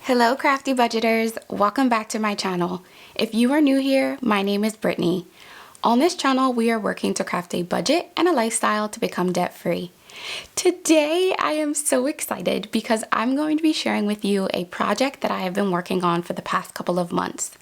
Hello Crafty Budgeters, welcome back to my channel. If you are new here, my name is Brittany. On this channel, we are working to craft a budget and a lifestyle to become debt-free. Today, I am so excited because I'm going to be sharing with you a project that I have been working on for the past couple of months.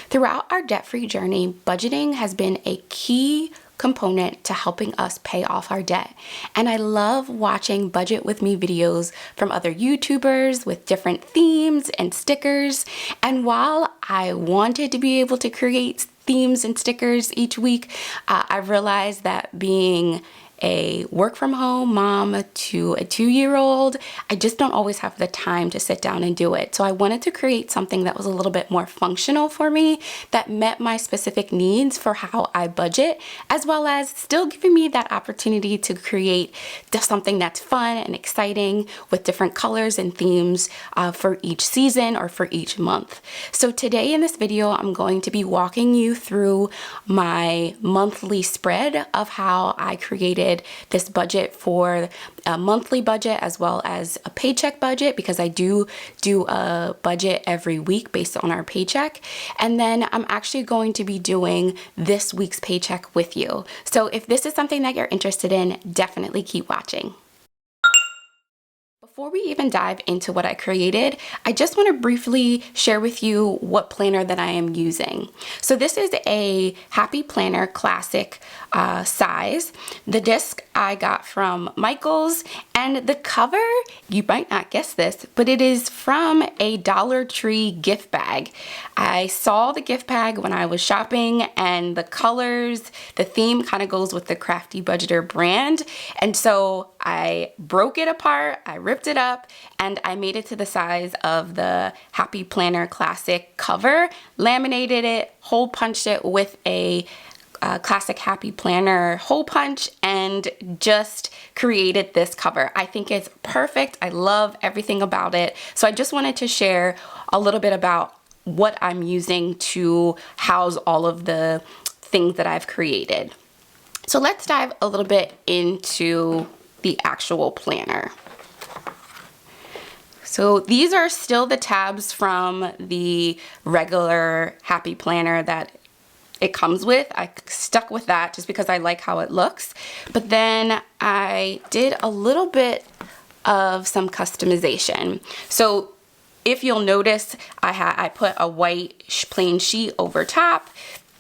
Throughout our debt-free journey, budgeting has been a key component to helping us pay off our debt. And I love watching budget with me videos from other YouTubers with different themes and stickers. And while I wanted to be able to create themes and stickers each week, I realized that being a work from home mom to a 2-year-old, I just don't always have the time to sit down and do it. So I wanted to create something that was a little bit more functional for me, that met my specific needs for how I budget, as well as still giving me that opportunity to create just something that's fun and exciting with different colors and themes for each season or for each month. So today in this video, I'm going to be walking you through my monthly spread of how I created this budget for a monthly budget as well as a paycheck budget, because I do a budget every week based on our paycheck. And then I'm actually going to be doing this week's paycheck with you. So if this is something that you're interested in, definitely keep watching. Before we even dive into what I created, I just want to briefly share with you what planner that I am using. So this is a Happy Planner Classic size. The disc I got from Michaels, and the cover, you might not guess this, but it is from a Dollar Tree gift bag. I saw the gift bag when I was shopping, and the colors, the theme kind of goes with the Crafty Budgeter brand. And so I broke it apart, I ripped it up, and I made it to the size of the Happy Planner Classic cover, laminated it, hole punched it with a classic Happy Planner hole punch, and just created this cover. I think it's perfect. I love everything about it. So I just wanted to share a little bit about what I'm using to house all of the things that I've created. So let's dive a little bit into the actual planner. So these are still the tabs from the regular Happy Planner that it comes with. I stuck with that just because I like how it looks. But then I did a little bit of some customization. So if you'll notice, I put a white plain sheet over top,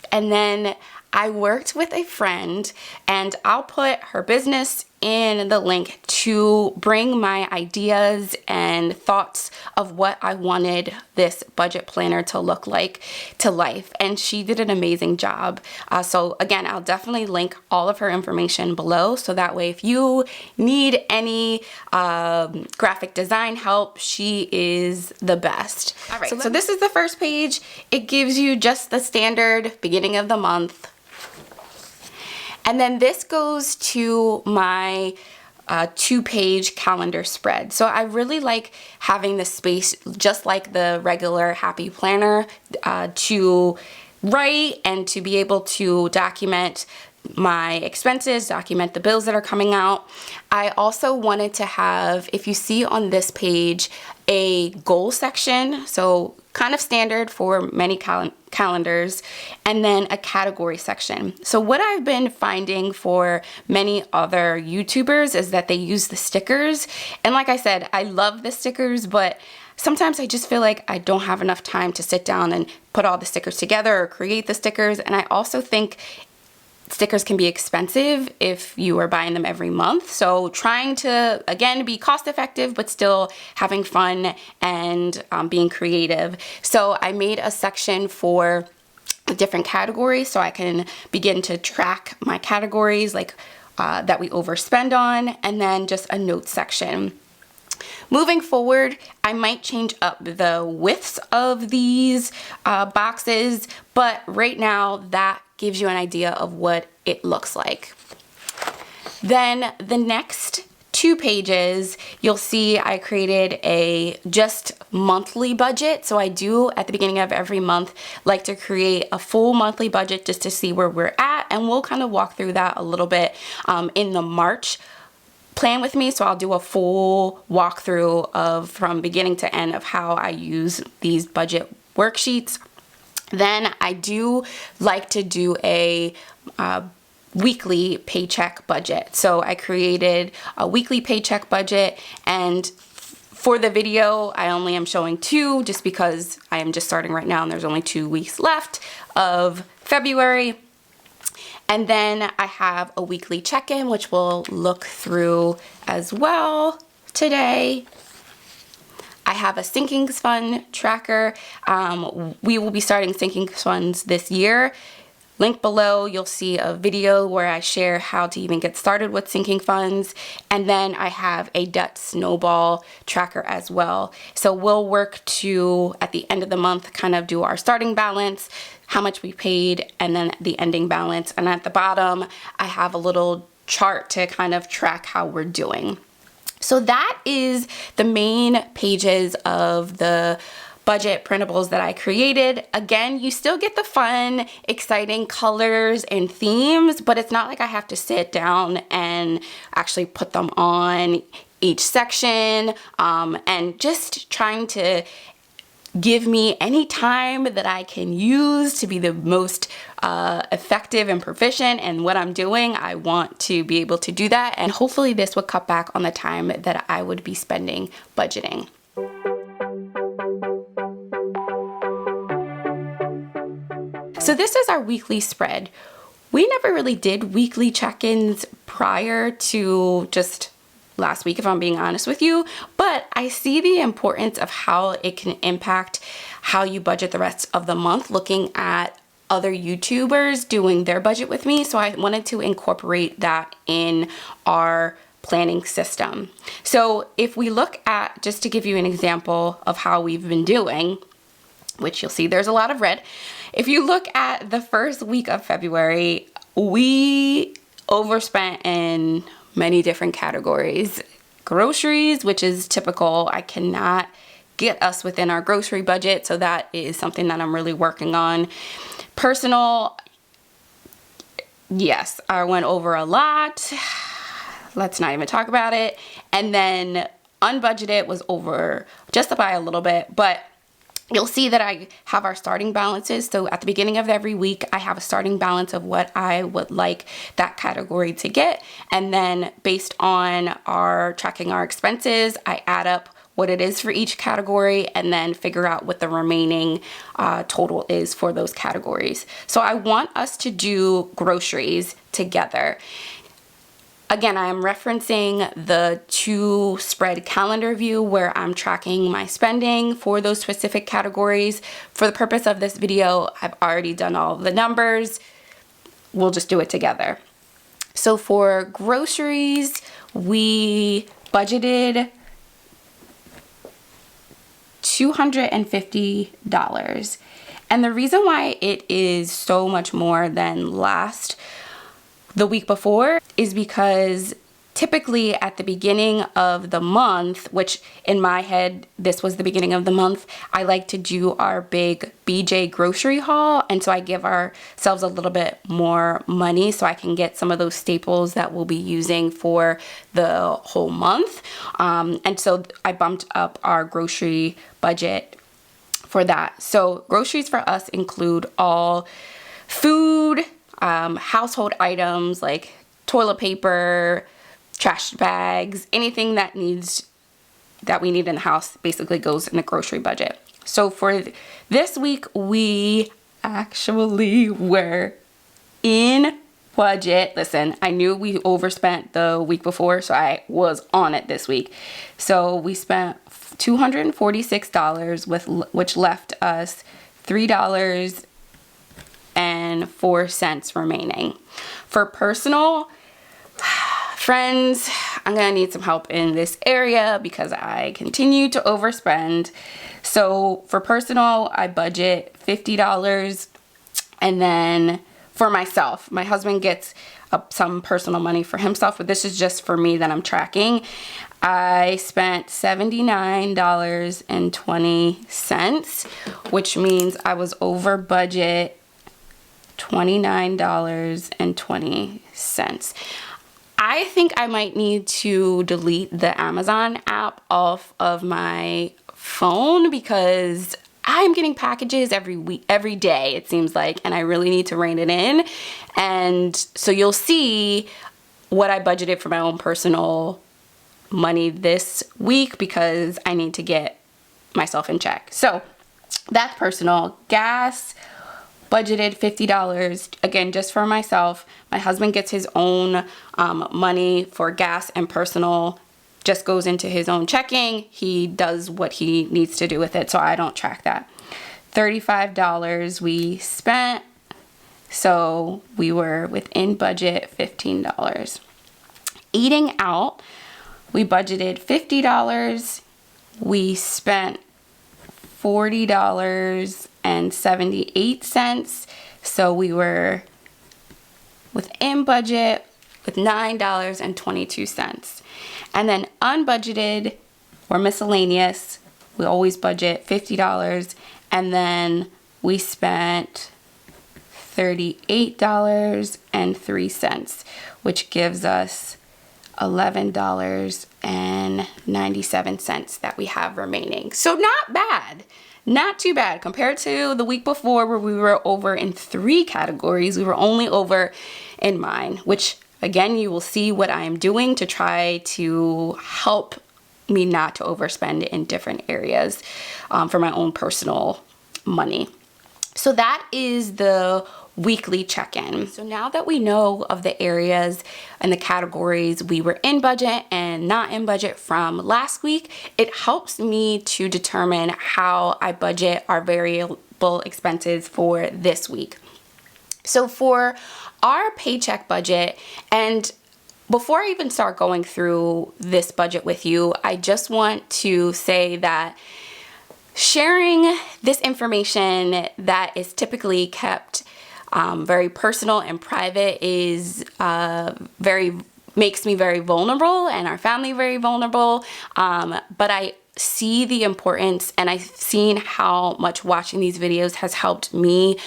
and then I worked with a friend, and I'll put her business in the link to bring my ideas and thoughts of what I wanted this budget planner to look like to life. And she did an amazing job. So again, I'll definitely link all of her information below. So that way, if you need any graphic design help, she is the best. All right, so this is the first page. It gives you just the standard beginning of the month. And then this goes to my 2-page calendar spread. So I really like having the space, just like the regular Happy Planner, to write and to be able to document my expenses, document the bills that are coming out. I also wanted to have, if you see on this page, a goal section, so kind of standard for many calendars, and then a category section. So what I've been finding for many other YouTubers is that they use the stickers. And like I said, I love the stickers, but sometimes I just feel like I don't have enough time to sit down and put all the stickers together or create the stickers. And I also think stickers can be expensive if you are buying them every month. So trying to, again, be cost effective, but still having fun and being creative. So I made a section for different categories so I can begin to track my categories like that we overspend on, and then just a notes section. Moving forward, I might change up the widths of these boxes, but right now that gives you an idea of what it looks like. Then the next 2 pages, you'll see I created a just monthly budget. So I do at the beginning of every month like to create a full monthly budget just to see where we're at, and we'll kind of walk through that a little bit in the March plan with me, so I'll do a full walkthrough of from beginning to end of how I use these budget worksheets. Then I do like to do a weekly paycheck budget. So I created a weekly paycheck budget, and for the video, I only am showing 2 just because I am just starting right now and there's only 2 weeks left of February. And then I have a weekly check-in, which we'll look through as well today. I have a sinking fund tracker. We will be starting sinking funds this year. Link below, you'll see a video where I share how to even get started with sinking funds. And then I have a debt snowball tracker as well. So we'll work to, at the end of the month, kind of do our starting balance, how much we paid, and then the ending balance. And at the bottom, I have a little chart to kind of track how we're doing. So that is the main pages of the budget printables that I created. Again, you still get the fun, exciting colors and themes, but it's not like I have to sit down and actually put them on each section, and just trying to give me any time that I can use to be the most effective and proficient in what I'm doing. I want to be able to do that, and hopefully this would cut back on the time that I would be spending budgeting. So this is our weekly spread. We never really did weekly check-ins prior to just last week, if I'm being honest with you, but I see the importance of how it can impact how you budget the rest of the month, looking at other YouTubers doing their budget with me. So I wanted to incorporate that in our planning system. So if we look at, just to give you an example of how we've been doing, which you'll see there's a lot of red. If you look at the first week of February, we overspent in many different categories. Groceries, which is typical. I cannot get us within our grocery budget, so that is something that I'm really working on. Personal, yes, I went over a lot. Let's not even talk about it. And then unbudgeted was over just by a little bit, but you'll see that I have our starting balances. So at the beginning of every week, I have a starting balance of what I would like that category to get. And then based on our tracking our expenses, I add up what it is for each category and then figure out what the remaining total is for those categories. So I want us to do groceries together. Again, I am referencing the 2 spread calendar view where I'm tracking my spending for those specific categories. For the purpose of this video, I've already done all the numbers. We'll just do it together. So for groceries, we budgeted $250. And the reason why it is so much more than the week before is because typically at the beginning of the month, which in my head, this was the beginning of the month, I like to do our big BJ grocery haul. And so I give ourselves a little bit more money so I can get some of those staples that we'll be using for the whole month. And so I bumped up our grocery budget for that. So groceries for us include all food, household items like toilet paper, trash bags, anything that we need in the house basically goes in the grocery budget. So for this week, we actually were in budget. Listen, I knew we overspent the week before, so I was on it this week. So we spent $246, which left us $3.04 remaining. For personal, friends, I'm gonna need some help in this area because I continue to overspend. So for personal, I budget $50, and then for myself, my husband gets some personal money for himself, but this is just for me that I'm tracking. I spent $79.20, which means I was over budget $29.20. I think I might need to delete the Amazon app off of my phone because I'm getting packages every week, every day, it seems like, and I really need to rein it in. And so you'll see what I budgeted for my own personal money this week because I need to get myself in check. So that's personal. Gas, budgeted $50, again, just for myself. My husband gets his own money for gas and personal, just goes into his own checking. He does what he needs to do with it, so I don't track that. $35 we spent, so we were within budget, $15. Eating out, we budgeted $50. We spent $40.78, so we were within budget with $9.22. And then unbudgeted or miscellaneous, we always budget $50, and then we spent $38.03, which gives us $11.97 that we have remaining. So not bad. Not too bad compared to the week before where we were over in 3 categories. We were only over in mine, which again, you will see what I am doing to try to help me not to overspend in different areas for my own personal money. So that is the weekly check-in. So now that we know of the areas and the categories we were in budget and not in budget from last week, it helps me to determine how I budget our variable expenses for this week. So for our paycheck budget, and before I even start going through this budget with you, I just want to say that sharing this information that is typically kept very personal and private is makes me very vulnerable and our family very vulnerable. But I see the importance, and I've seen how much watching these videos has helped me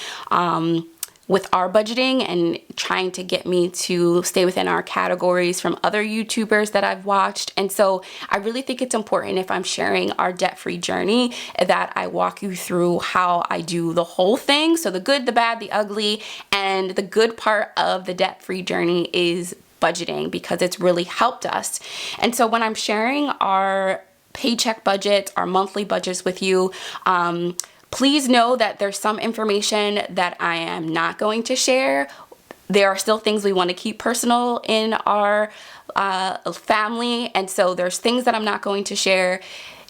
with our budgeting and trying to get me to stay within our categories from other YouTubers that I've watched. And so I really think it's important, if I'm sharing our debt-free journey, that I walk you through how I do the whole thing. So the good, the bad, the ugly, and the good part of the debt-free journey is budgeting, because it's really helped us. And so when I'm sharing our paycheck budgets, our monthly budgets with you, please know that there's some information that I am not going to share. There are still things we want to keep personal in our family, and so there's things that I'm not going to share.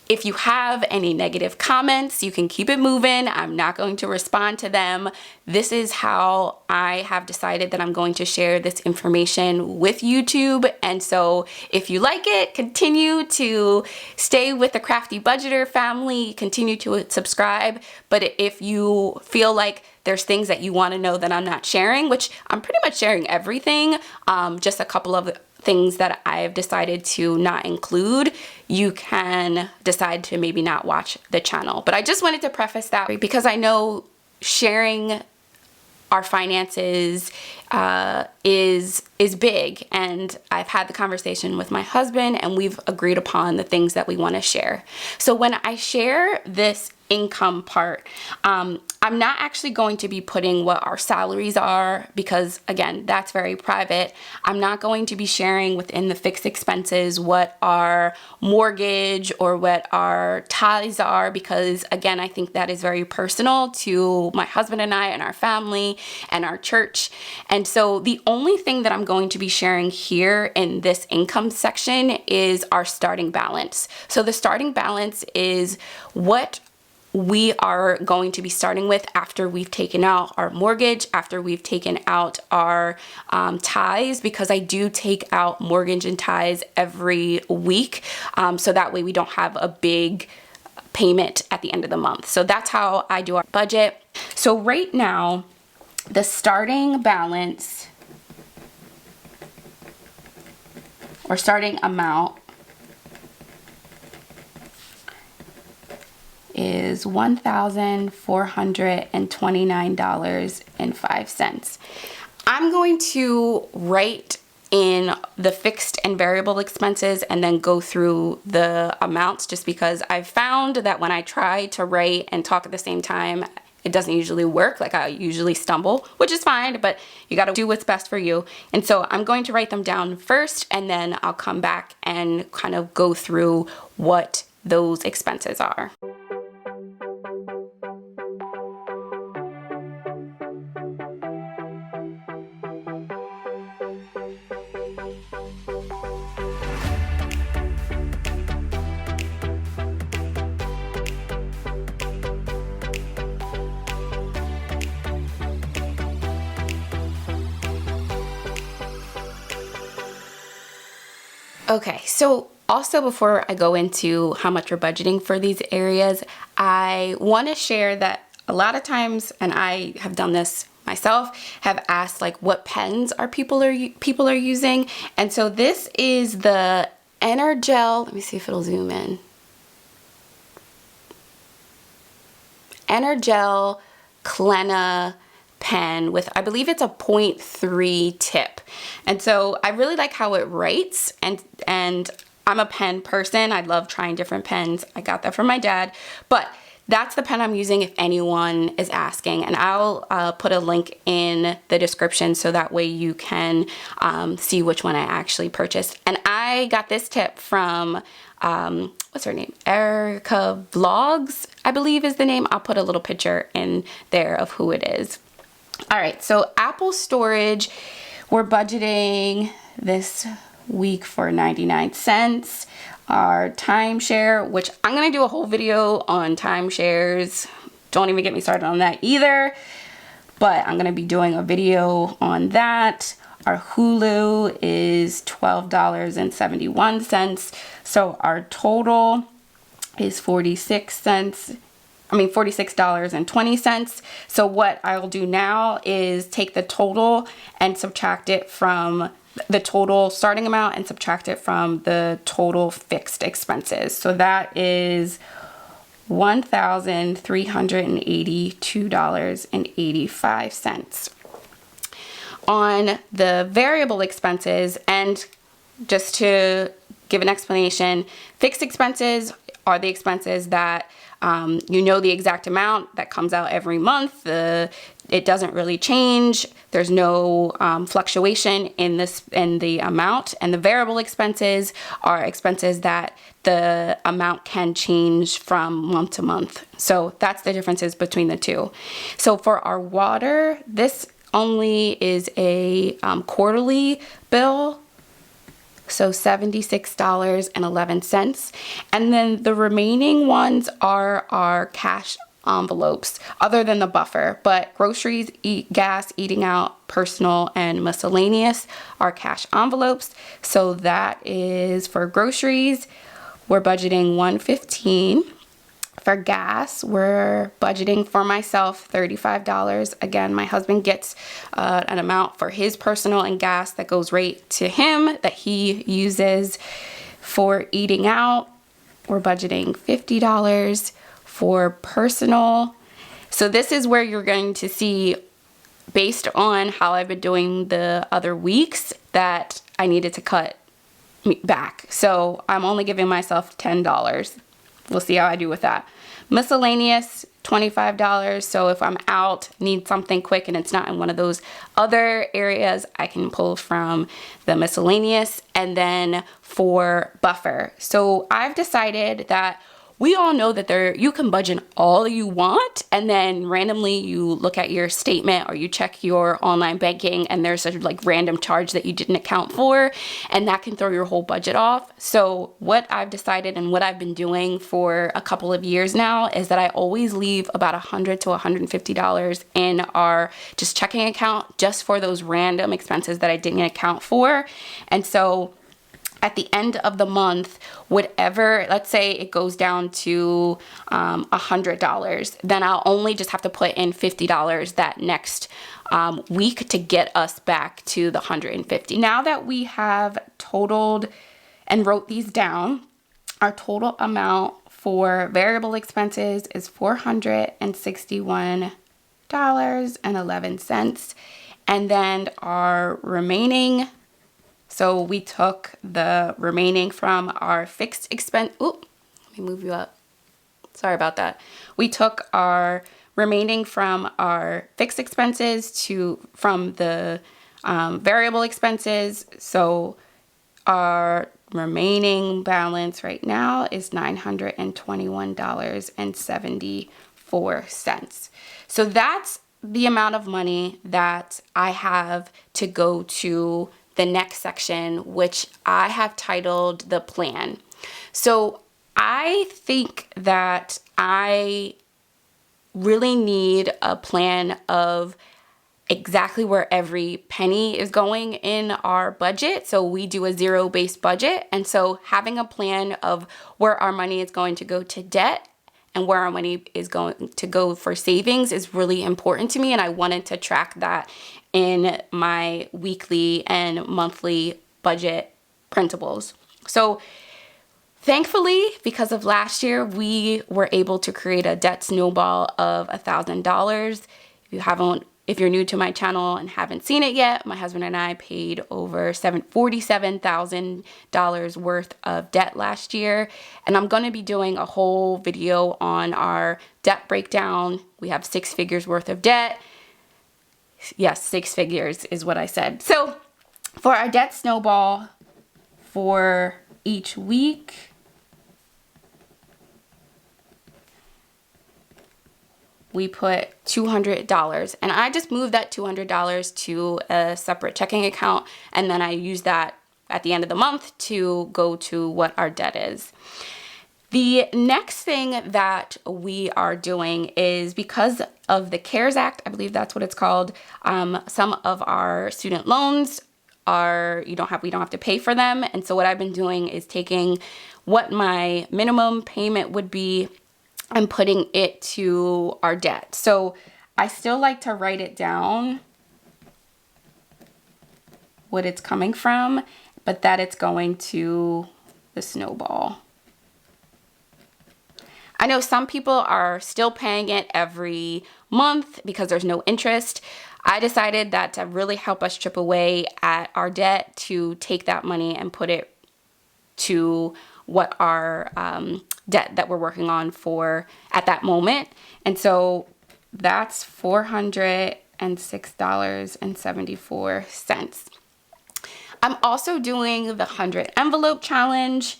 If you have any negative comments, you can keep it moving. I'm not going to respond to them. This is how I have decided that I'm going to share this information with YouTube. And so if you like it, continue to stay with the Crafty Budgeter family, continue to subscribe. But if you feel like there's things that you want to know that I'm not sharing, which I'm pretty much sharing everything, just a couple of things that I've decided to not include, you can decide to maybe not watch the channel. But I just wanted to preface that because I know sharing our finances is big, and I've had the conversation with my husband and we've agreed upon the things that we want to share. So when I share this income part, I'm not actually going to be putting what our salaries are, because again, that's very private. I'm not going to be sharing within the fixed expenses what our mortgage or what our tithes are, because again, I think that is very personal to my husband and I and our family and our church. And so the only thing that I'm going to be sharing here in this income section is our starting balance. So the starting balance is what we are going to be starting with after we've taken out our mortgage, after we've taken out our tithes, because I do take out mortgage and tithes every week, so that way we don't have a big payment at the end of the month. So that's how I do our budget. So right now, the starting balance or starting amount is $1,429.05. I'm going to write in the fixed and variable expenses and then go through the amounts, just because I've found that when I try to write and talk at the same time, it doesn't usually work. Like, I usually stumble, which is fine, but you got to do what's best for you. And so I'm going to write them down first, and then I'll come back and kind of go through what those expenses are. Okay, so also before I go into how much we're budgeting for these areas, I want to share that a lot of times, and I have done this myself, have asked like what pens people are using. And so this is the EnerGel, let me see if it'll zoom in. EnerGel Clena pen with, I believe it's a 0.3 tip. And so I really like how it writes, and I'm a pen person. I love trying different pens. I got that from my dad, but that's the pen I'm using if anyone is asking. And I'll put a link in the description so that way you can see which one I actually purchased. And I got this tip from, what's her name? Erica Vlogs, I believe is the name. I'll put a little picture in there of who it is. All right, so Apple storage, we're budgeting this week for 99 cents. Our timeshare, which I'm gonna do a whole video on timeshares. Don't even get me started on that either, but I'm gonna be doing a video on that. Our Hulu is $12.71. So our total is $46.20. So what I'll do now is take the total and subtract it from the total starting amount and subtract it from the total fixed expenses. So that is $1,382.85. On the variable expenses, and just to give an explanation, fixed expenses are the expenses that you know the exact amount that comes out every month. It doesn't really change. There's no fluctuation in the amount. And the variable expenses are expenses that the amount can change from month to month. So that's the differences between the two. So for our water, this only is a quarterly bill. So $76.11. And then the remaining ones are our cash envelopes, other than the buffer. But groceries, gas, eating out, personal, and miscellaneous are cash envelopes. So that is for groceries, we're budgeting $115. For gas, we're budgeting for myself $35. Again, my husband gets an amount for his personal and gas that goes right to him that he uses. For eating out, we're budgeting $50 for personal. So this is where you're going to see, based on how I've been doing the other weeks, that I needed to cut back. So I'm only giving myself $10. We'll see how I do with that. Miscellaneous, $25. So if I'm out, need something quick, and it's not in one of those other areas, I can pull from the miscellaneous. And then for buffer, so I've decided that we all know that you can budget all you want, and then randomly you look at your statement or you check your online banking and there's a like random charge that you didn't account for, and that can throw your whole budget off. So what I've decided and what I've been doing for a couple of years now is that I always leave about $100 to $150 in our just checking account just for those random expenses that I didn't account for. And so at the end of the month, whatever, let's say it goes down to $100, then I'll only just have to put in $50 that next week to get us back to the $150. Now that we have totaled and wrote these down, our total amount for variable expenses is $461.11. And then our remaining So we took the remaining from our fixed expense. Oop, let me move you up. Sorry about that. We took our remaining from our fixed expenses from the variable expenses. So our remaining balance right now is $921.74. So that's the amount of money that I have to go to the next section, which I have titled the plan. So I think that I really need a plan of exactly where every penny is going in our budget. So we do a zero-based budget. And so having a plan of where our money is going to go to debt and where our money is going to go for savings is really important to me. And I wanted to track that in my weekly and monthly budget printables. So thankfully, because of last year, we were able to create a debt snowball of $1,000. If you're new to my channel and haven't seen it yet, my husband and I paid over $47,000 worth of debt last year. And I'm going to be doing a whole video on our debt breakdown. We have 6 figures worth of debt. Yes, 6 figures is what I said. So for our debt snowball for each week, we put $200, and I just moved that $200 to a separate checking account, and then I use that at the end of the month to go to what our debt is. The next thing that we are doing is, because of the CARES Act, I believe that's what it's called, some of our student loans we don't have to pay for them. And so what I've been doing is taking what my minimum payment would be and putting it to our debt. So I still like to write it down, what it's coming from, but that it's going to the snowball. I know some people are still paying it every month because there's no interest. I decided that to really help us chip away at our debt, to take that money and put it to what our debt that we're working on for at that moment. And so that's $406.74. I'm also doing the 100 envelope challenge.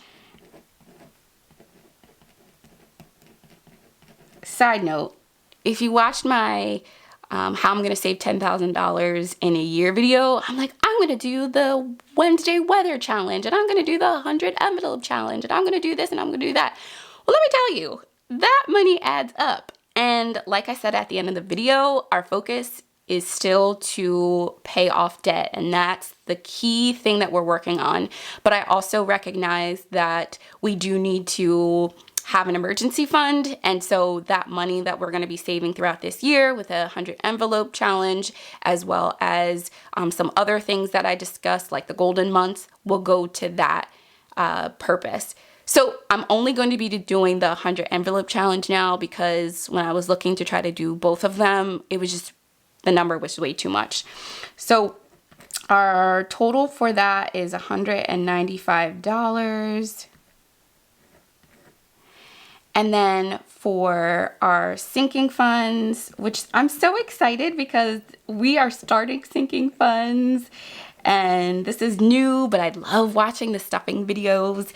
Side note, if you watched my how I'm going to save $10,000 in a year video, I'm like, I'm going to do the Wednesday weather challenge, and I'm going to do the 100 envelope challenge, and I'm going to do this, and I'm going to do that. Well, let me tell you, that money adds up. And like I said at the end of the video, our focus is still to pay off debt, and that's the key thing that we're working on. But I also recognize that we do need to have an emergency fund, and so that money that we're going to be saving throughout this year with a 100 envelope challenge, as well as some other things that I discussed, like the golden months, will go to that purpose. So I'm only going to be doing the 100 envelope challenge now, because when I was looking to try to do both of them, it was just, the number was way too much. So our total for that is $195. And then for our sinking funds, which I'm so excited because we are starting sinking funds, and this is new, but I love watching the stuffing videos.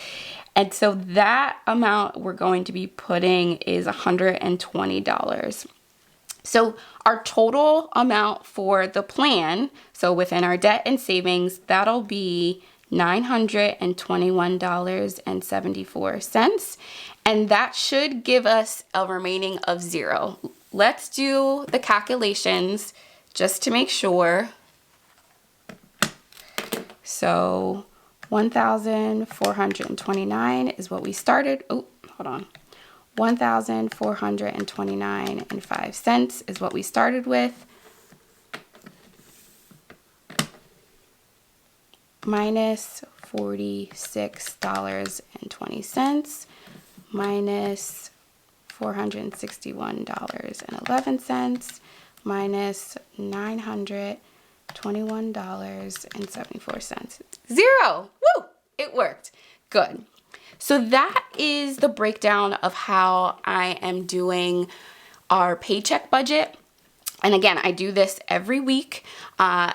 And so that amount we're going to be putting is $120. So our total amount for the plan, so within our debt and savings, that'll be $921.74. And that should give us a remaining of $0. Let's do the calculations just to make sure. So 1,429 is what we started. Oh, hold on. 1,429.05 is what we started with. Minus $46.20. Minus $461.11, minus $921.74. $21.74. Zero. Woo! It worked. Good. So that is the breakdown of how I am doing our paycheck budget. And again, I do this every week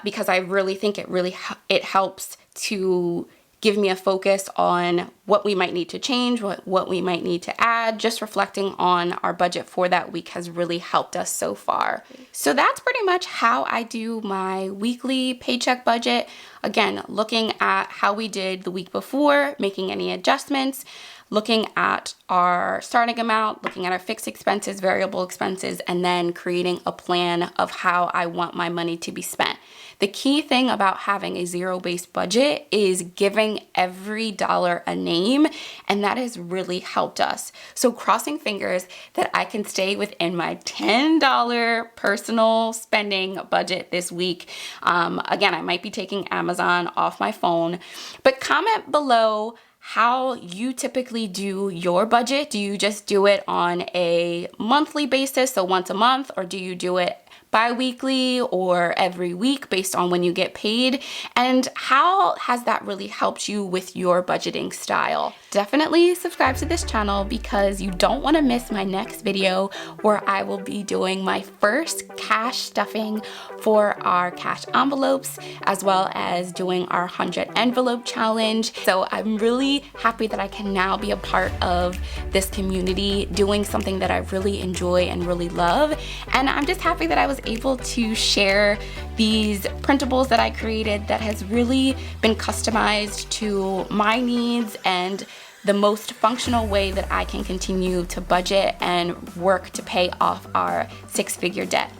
because I really think it helps to give me a focus on what we might need to change, what we might need to add. Just reflecting on our budget for that week has really helped us so far. So that's pretty much how I do my weekly paycheck budget. Again, looking at how we did the week before, making any adjustments, looking at our starting amount, looking at our fixed expenses, variable expenses, and then creating a plan of how I want my money to be spent. The key thing about having a zero-based budget is giving every dollar a name, and that has really helped us. So crossing fingers that I can stay within my $10 personal spending budget this week. Again, I might be taking Amazon off my phone, but comment below how you typically do your budget. Do you just do it on a monthly basis, so once a month, or do you do it bi-weekly or every week based on when you get paid? And how has that really helped you with your budgeting style? Definitely subscribe to this channel because you don't want to miss my next video where I will be doing my first cash stuffing for our cash envelopes, as well as doing our 100 envelope challenge. So I'm really happy that I can now be a part of this community, doing something that I really enjoy and really love. And I'm just happy that I was able to share these printables that I created that has really been customized to my needs and the most functional way that I can continue to budget and work to pay off our 6-figure debt.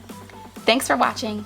Thanks for watching.